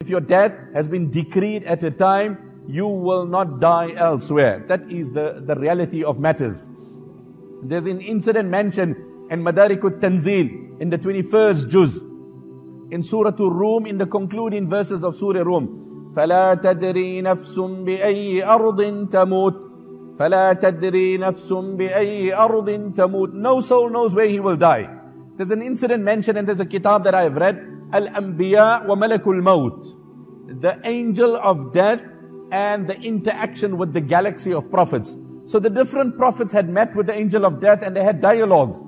If your death has been decreed at a time, you will not die elsewhere. That is the reality of matters. There's an incident mentioned in Madarikut Tanzil in the 21st juz, in Surah Rum, in the concluding verses of Surah Rum. فَلَا تَدْرِي نَفْسٌ بِأَيِّ أَرْضٍ تَمُوتُ فَلَا تَدْرِي نَفْسٌ بِأَيِّ أَرْضٍ تَمُوتُ. No soul knows where he will die. There's an incident mentioned, and there's a kitab that I have read, Al-Anbiya wa Malakul Maut, the angel of death and the interaction with the galaxy of prophets. So the different prophets had met with the angel of death and they had dialogues.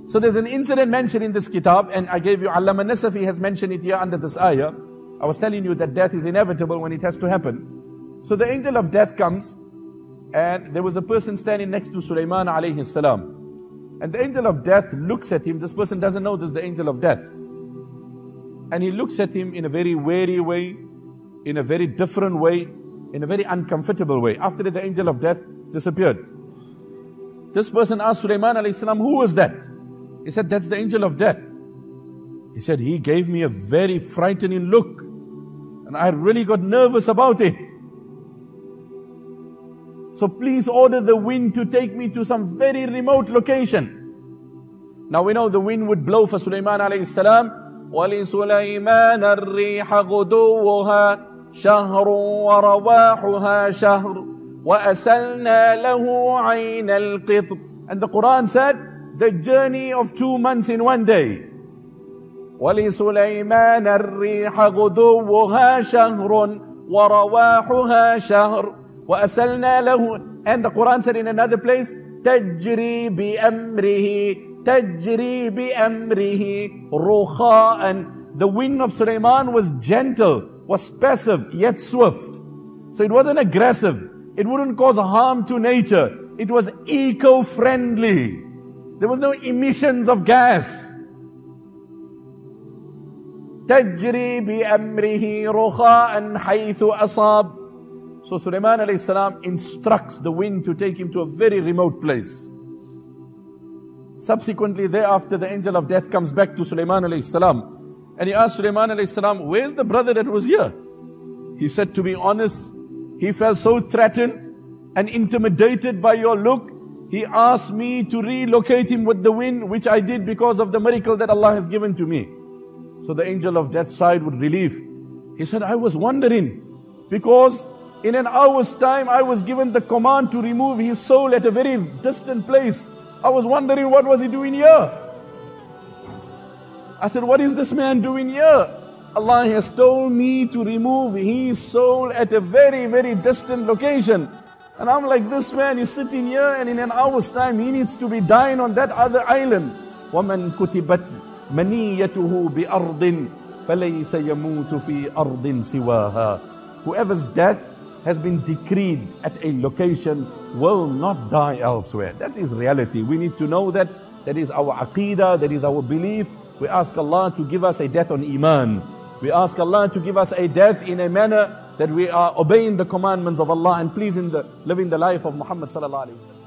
So there's an incident mentioned in this kitab, and I gave you, Allama Nasafi has mentioned it here under this ayah. I was telling you that death is inevitable when it has to happen. So the angel of death comes, and there was a person standing next to Suleman alayhi salam. And the angel of death looks at him. This person doesn't know this is the angel of death. And he looks at him in a very wary way, in a very different way, in a very uncomfortable way. After that, the angel of death disappeared. This person asked Suleman alayhi salam, who was that? He said, that's the angel of death. He said, he gave me a very frightening look, and I really got nervous about it. So please order the wind to take me to some very remote location. Now we know the wind would blow for Suleman alayhi salam. وَلِسُلَيْمَانَ الرِّيحَ غُدُوُّهَا شَهْرٌ وَرَوَاحُهَا شَهْرٌ وَأَسَلْنَا لَهُ عَيْنَ الْقِطْرِ. And the Quran said, the journey of 2 months in one day. وَلِسُلَيْمَانَ الرِّيحَ غُدُوُّهَا شَهْرٌ وَرَوَاحُهَا شَهْرٌ وَأَسَلْنَا لَهُ. And the Quran said in another place, تَجْرِي بِأَمْرِهِ تَجْرِي بِأَمْرِهِ رُخَاءً. The wind of Suleiman was gentle, was passive, yet swift. So it wasn't aggressive. It wouldn't cause harm to nature. It was eco-friendly. There was no emissions of gas. تَجْرِي بِأَمْرِهِ رُخَاءً حَيْثُ أَصَابَ. So Suleiman alayhi salam instructs the wind to take him to a very remote place. Subsequently thereafter, the angel of death comes back to Suleiman alayhi salam, and he asked Suleiman alayhi salam, where's the brother that was here? He said, to be honest, he felt so threatened and intimidated by your look, he asked me to relocate him with the wind, which I did because of the miracle that Allah has given to me. So the angel of death sighed with relief. He said, I was wondering, because in an hour's time, I was given the command to remove his soul at a very distant place. I was wondering, what was he doing here? I said, what is this man doing here? Allah has told me to remove his soul at a very, very distant location. And I'm like, this man is sitting here, and in an hour's time, he needs to be dying on that other island. وَمَنْ كُتِبَتْ مَنِيَّتُهُ بِأَرْضٍ فَلَيْسَ يَمُوتُ فِي أَرْضٍ سِوَاهَا. Whoever's death has been decreed at a location will not die elsewhere. That is reality. We need to know that. That is our aqeedah, that is our belief. We ask Allah to give us a death on Imaan. We ask Allah to give us a death in a manner that we are obeying the commandments of Allah and living the life of Muhammad sallallahu alaihi wasallam.